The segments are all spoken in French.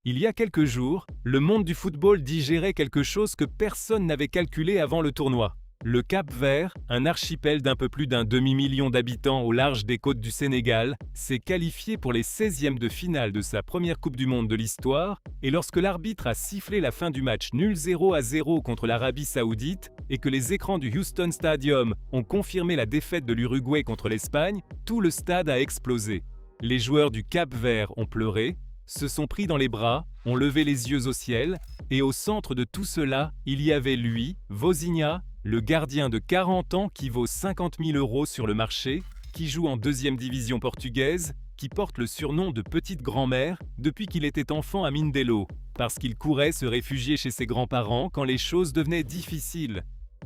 Il y a quelques jours, le monde du football digérait quelque chose que personne n'avait calculé avant le tournoi. Le Cap-Vert, un archipel d'un peu plus d'un demi-million d'habitants au large des côtes du Sénégal, s'est qualifié pour les 16e de finale de sa première Coupe du Monde de l'histoire, et lorsque l'arbitre a sifflé la fin du match nul 0-0 contre l'Arabie Saoudite, et que les écrans du Houston Stadium ont confirmé la défaite de l'Uruguay contre l'Espagne, tout le stade a explosé. Les joueurs du Cap-Vert ont pleuré, se sont pris dans les bras, ont levé les yeux au ciel, et au centre de tout cela, il y avait lui, Vozinha, le gardien de 40 ans qui vaut 50 000 € sur le marché, qui joue en deuxième division portugaise, qui porte le surnom de petite grand-mère depuis qu'il était enfant à Mindelo, parce qu'il courait se réfugier chez ses grands-parents quand les choses devenaient difficiles.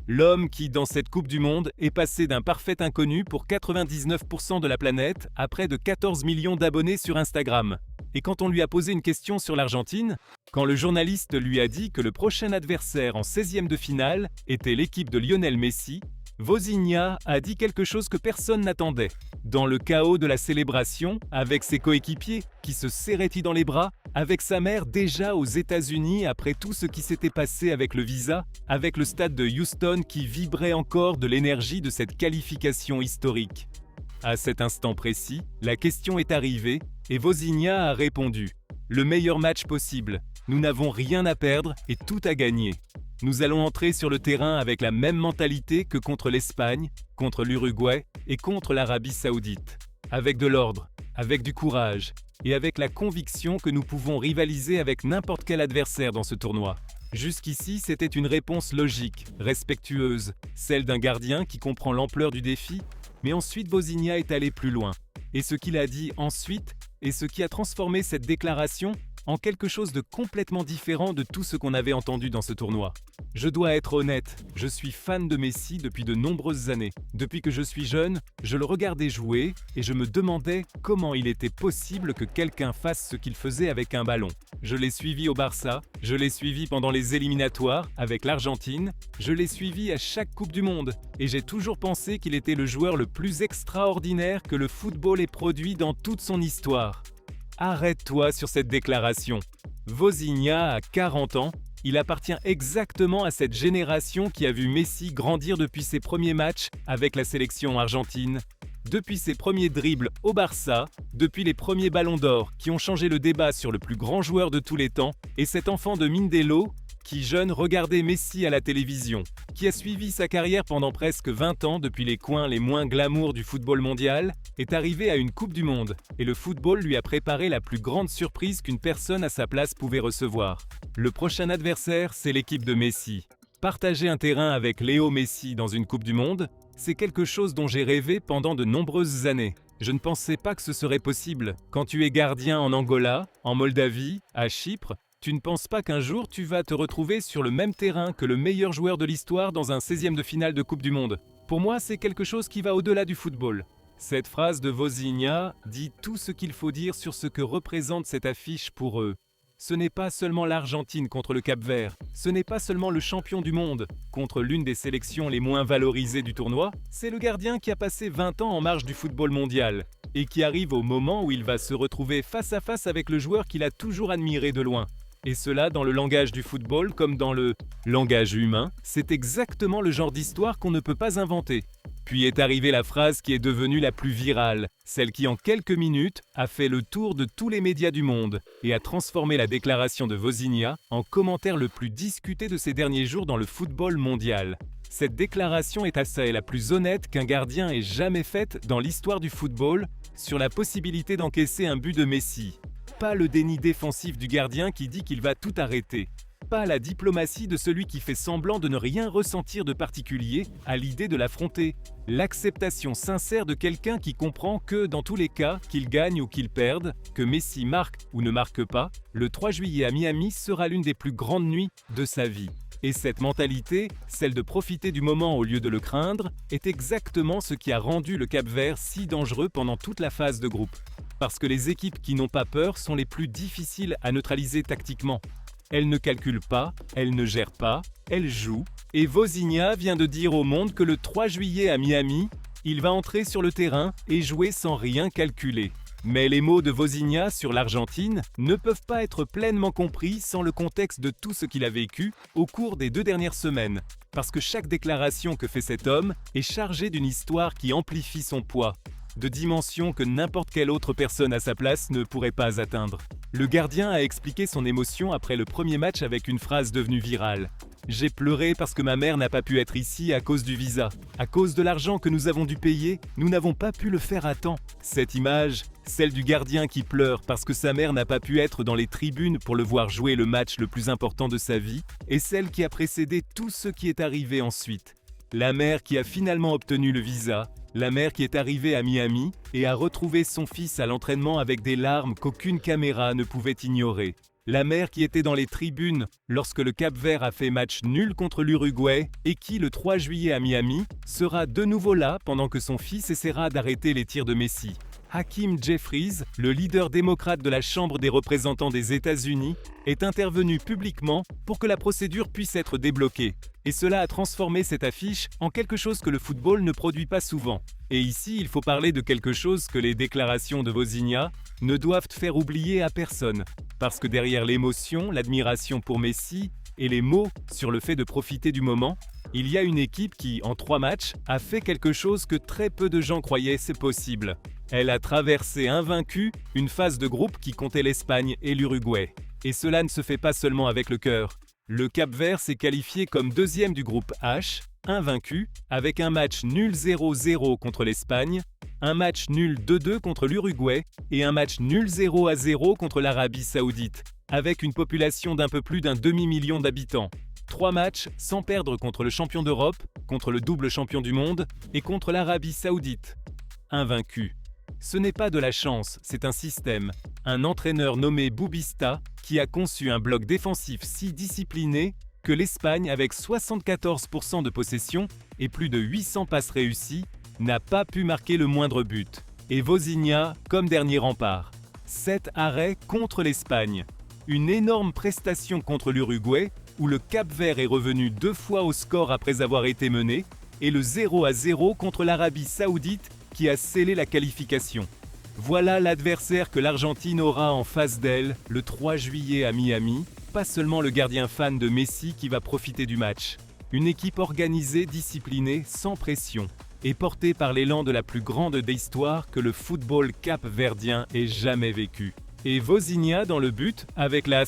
L'homme qui, dans cette Coupe du Monde, est passé d'un parfait inconnu pour 99% de la planète à près de 14 millions d'abonnés sur Instagram. Et quand on lui a posé une question sur l'Argentine, quand le journaliste lui a dit que le prochain adversaire en 16e de finale était l'équipe de Lionel Messi, Vozinha a dit quelque chose que personne n'attendait. Dans le chaos de la célébration, avec ses coéquipiers qui se serraient dans les bras, avec sa mère déjà aux États-Unis après tout ce qui s'était passé avec le visa, avec le stade de Houston qui vibrait encore de l'énergie de cette qualification historique. À cet instant précis, la question est arrivée et Vozinha a répondu « Le meilleur match possible, nous n'avons rien à perdre et tout à gagner. Nous allons entrer sur le terrain avec la même mentalité que contre l'Espagne, contre l'Uruguay et contre l'Arabie Saoudite. Avec de l'ordre, avec du courage et avec la conviction que nous pouvons rivaliser avec n'importe quel adversaire dans ce tournoi. » Jusqu'ici, c'était une réponse logique, respectueuse, celle d'un gardien qui comprend l'ampleur du défi, mais ensuite Vozinha est allé plus loin. Et ce qu'il a dit ensuite, et ce qui a transformé cette déclaration en quelque chose de complètement différent de tout ce qu'on avait entendu dans ce tournoi. Je dois être honnête, je suis fan de Messi depuis de nombreuses années. Depuis que je suis jeune, je le regardais jouer et je me demandais comment il était possible que quelqu'un fasse ce qu'il faisait avec un ballon. Je l'ai suivi au Barça, je l'ai suivi pendant les éliminatoires avec l'Argentine, je l'ai suivi à chaque Coupe du Monde et j'ai toujours pensé qu'il était le joueur le plus extraordinaire que le football ait produit dans toute son histoire. Arrête-toi sur cette déclaration. Vozinha a 40 ans, il appartient exactement à cette génération qui a vu Messi grandir depuis ses premiers matchs avec la sélection argentine, depuis ses premiers dribbles au Barça, depuis les premiers ballons d'or qui ont changé le débat sur le plus grand joueur de tous les temps, et cet enfant de Mindelo qui, jeune, regardait Messi à la télévision, qui a suivi sa carrière pendant presque 20 ans depuis les coins les moins glamour du football mondial, est arrivé à une Coupe du Monde, et le football lui a préparé la plus grande surprise qu'une personne à sa place pouvait recevoir. Le prochain adversaire, c'est l'équipe de Messi. Partager un terrain avec Léo Messi dans une Coupe du Monde, c'est quelque chose dont j'ai rêvé pendant de nombreuses années. Je ne pensais pas que ce serait possible. Quand tu es gardien en Angola, en Moldavie, à Chypre, tu ne penses pas qu'un jour tu vas te retrouver sur le même terrain que le meilleur joueur de l'histoire dans un 16e de finale de Coupe du Monde. Pour moi, c'est quelque chose qui va au-delà du football. Cette phrase de Vozinha dit tout ce qu'il faut dire sur ce que représente cette affiche pour eux. Ce n'est pas seulement l'Argentine contre le Cap-Vert, ce n'est pas seulement le champion du monde contre l'une des sélections les moins valorisées du tournoi, c'est le gardien qui a passé 20 ans en marge du football mondial et qui arrive au moment où il va se retrouver face à face avec le joueur qu'il a toujours admiré de loin. Et cela, dans le langage du football comme dans le langage humain, c'est exactement le genre d'histoire qu'on ne peut pas inventer. Puis est arrivée la phrase qui est devenue la plus virale, celle qui en quelques minutes a fait le tour de tous les médias du monde et a transformé la déclaration de Vozinha en commentaire le plus discuté de ces derniers jours dans le football mondial. Cette déclaration est à celle la plus honnête qu'un gardien ait jamais faite dans l'histoire du football sur la possibilité d'encaisser un but de Messi. Pas le déni défensif du gardien qui dit qu'il va tout arrêter. Pas la diplomatie de celui qui fait semblant de ne rien ressentir de particulier à l'idée de l'affronter. L'acceptation sincère de quelqu'un qui comprend que, dans tous les cas, qu'il gagne ou qu'il perde, que Messi marque ou ne marque pas, le 3 juillet à Miami sera l'une des plus grandes nuits de sa vie. Et cette mentalité, celle de profiter du moment au lieu de le craindre, est exactement ce qui a rendu le Cap-Vert si dangereux pendant toute la phase de groupe. Parce que les équipes qui n'ont pas peur sont les plus difficiles à neutraliser tactiquement. Elles ne calculent pas, elles ne gèrent pas, elles jouent. Et Vozinha vient de dire au monde que le 3 juillet à Miami, il va entrer sur le terrain et jouer sans rien calculer. Mais les mots de Vozinha sur l'Argentine ne peuvent pas être pleinement compris sans le contexte de tout ce qu'il a vécu au cours des 2 dernières semaines, parce que chaque déclaration que fait cet homme est chargée d'une histoire qui amplifie son poids, de dimensions que n'importe quelle autre personne à sa place ne pourrait pas atteindre. Le gardien a expliqué son émotion après le premier match avec une phrase devenue virale. « J'ai pleuré parce que ma mère n'a pas pu être ici à cause du visa. À cause de l'argent que nous avons dû payer, nous n'avons pas pu le faire à temps. » Cette image, celle du gardien qui pleure parce que sa mère n'a pas pu être dans les tribunes pour le voir jouer le match le plus important de sa vie, est celle qui a précédé tout ce qui est arrivé ensuite. La mère qui a finalement obtenu le visa, la mère qui est arrivée à Miami et a retrouvé son fils à l'entraînement avec des larmes qu'aucune caméra ne pouvait ignorer. La mère qui était dans les tribunes lorsque le Cap-Vert a fait match nul contre l'Uruguay et qui, le 3 juillet à Miami, sera de nouveau là pendant que son fils essaiera d'arrêter les tirs de Messi. Hakeem Jeffries, le leader démocrate de la Chambre des représentants des États-Unis, est intervenu publiquement pour que la procédure puisse être débloquée. Et cela a transformé cette affiche en quelque chose que le football ne produit pas souvent. Et ici, il faut parler de quelque chose que les déclarations de Vozinha ne doivent faire oublier à personne. Parce que derrière l'émotion, l'admiration pour Messi et les mots sur le fait de profiter du moment, il y a une équipe qui, en 3 matchs, a fait quelque chose que très peu de gens croyaient c'est possible. Elle a traversé invaincue une phase de groupe qui comptait l'Espagne et l'Uruguay. Et cela ne se fait pas seulement avec le cœur. Le Cap-Vert s'est qualifié comme 2e du groupe H, invaincu, avec un match nul 0-0 contre l'Espagne, un match nul 2-2 contre l'Uruguay et un match nul 0-0 contre l'Arabie Saoudite, avec une population d'un peu plus d'un demi-million d'habitants. 3 matchs sans perdre contre le champion d'Europe, contre le double champion du monde et contre l'Arabie Saoudite. Invaincu. Ce n'est pas de la chance, c'est un système. Un entraîneur nommé Boubista qui a conçu un bloc défensif si discipliné que l'Espagne, avec 74% de possession et plus de 800 passes réussies, n'a pas pu marquer le moindre but. Et Vozinha comme dernier rempart. 7 arrêts contre l'Espagne. Une énorme prestation contre l'Uruguay, où le Cap-Vert est revenu 2 fois au score après avoir été mené, et le 0-0 contre l'Arabie Saoudite qui a scellé la qualification. Voilà l'adversaire que l'Argentine aura en face d'elle le 3 juillet à Miami, pas seulement le gardien fan de Messi qui va profiter du match. Une équipe organisée, disciplinée, sans pression, et portée par l'élan de la plus grande des histoires que le football cap-verdien ait jamais vécu. Et Vozinha dans le but, avec la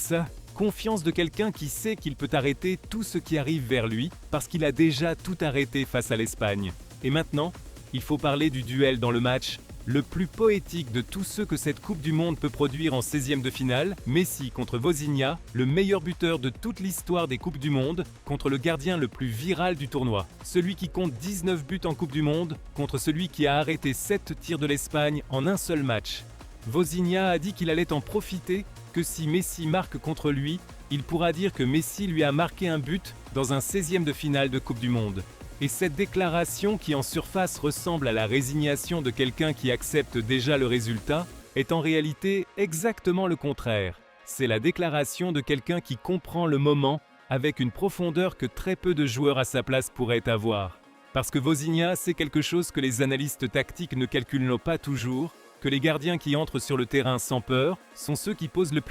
confiance de quelqu'un qui sait qu'il peut arrêter tout ce qui arrive vers lui, parce qu'il a déjà tout arrêté face à l'Espagne. Et maintenant, il faut parler du duel dans le match, le plus poétique de tous ceux que cette Coupe du Monde peut produire en 16e de finale, Messi contre Vozinha, le meilleur buteur de toute l'histoire des Coupes du Monde, contre le gardien le plus viral du tournoi. Celui qui compte 19 buts en Coupe du Monde, contre celui qui a arrêté 7 tirs de l'Espagne en un seul match. Vozinha a dit qu'il allait en profiter, que si Messi marque contre lui, il pourra dire que Messi lui a marqué un but dans un 16e de finale de Coupe du Monde. Et cette déclaration qui en surface ressemble à la résignation de quelqu'un qui accepte déjà le résultat, est en réalité exactement le contraire. C'est la déclaration de quelqu'un qui comprend le moment avec une profondeur que très peu de joueurs à sa place pourraient avoir. Parce que Vozinha sait quelque chose que les analystes tactiques ne calculent pas toujours, que les gardiens qui entrent sur le terrain sans peur sont ceux qui posent le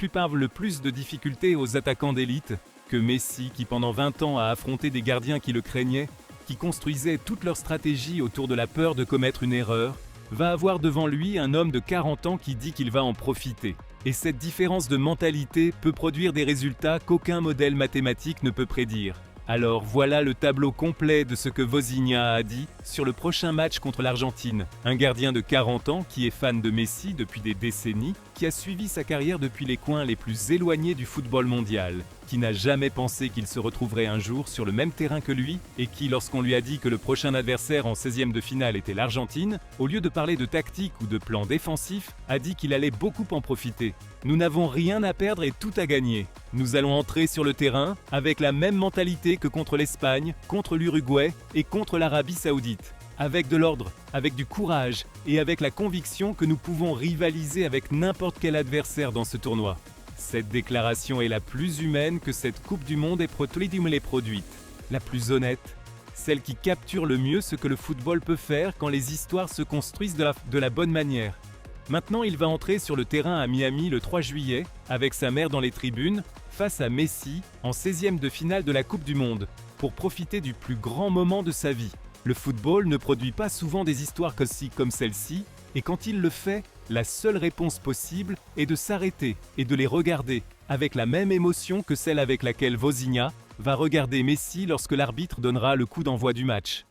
plus de difficultés aux attaquants d'élite, que Messi qui pendant 20 ans a affronté des gardiens qui le craignaient, qui construisaient toute leur stratégie autour de la peur de commettre une erreur, va avoir devant lui un homme de 40 ans qui dit qu'il va en profiter. Et cette différence de mentalité peut produire des résultats qu'aucun modèle mathématique ne peut prédire. Alors voilà le tableau complet de ce que Vozinha a dit sur le prochain match contre l'Argentine. Un gardien de 40 ans qui est fan de Messi depuis des décennies, qui a suivi sa carrière depuis les coins les plus éloignés du football mondial, qui n'a jamais pensé qu'il se retrouverait un jour sur le même terrain que lui, et qui, lorsqu'on lui a dit que le prochain adversaire en 16e de finale était l'Argentine, au lieu de parler de tactique ou de plan défensif, a dit qu'il allait beaucoup en profiter. Nous n'avons rien à perdre et tout à gagner. Nous allons entrer sur le terrain avec la même mentalité que contre l'Espagne, contre l'Uruguay et contre l'Arabie Saoudite. Avec de l'ordre, avec du courage et avec la conviction que nous pouvons rivaliser avec n'importe quel adversaire dans ce tournoi. Cette déclaration est la plus humaine que cette Coupe du Monde ait produite, la plus honnête, celle qui capture le mieux ce que le football peut faire quand les histoires se construisent de la bonne manière. Maintenant, il va entrer sur le terrain à Miami le 3 juillet, avec sa mère dans les tribunes, face à Messi, en 16e de finale de la Coupe du Monde, pour profiter du plus grand moment de sa vie. Le football ne produit pas souvent des histoires comme celle-ci, et quand il le fait, la seule réponse possible est de s'arrêter et de les regarder, avec la même émotion que celle avec laquelle Vozinha va regarder Messi lorsque l'arbitre donnera le coup d'envoi du match.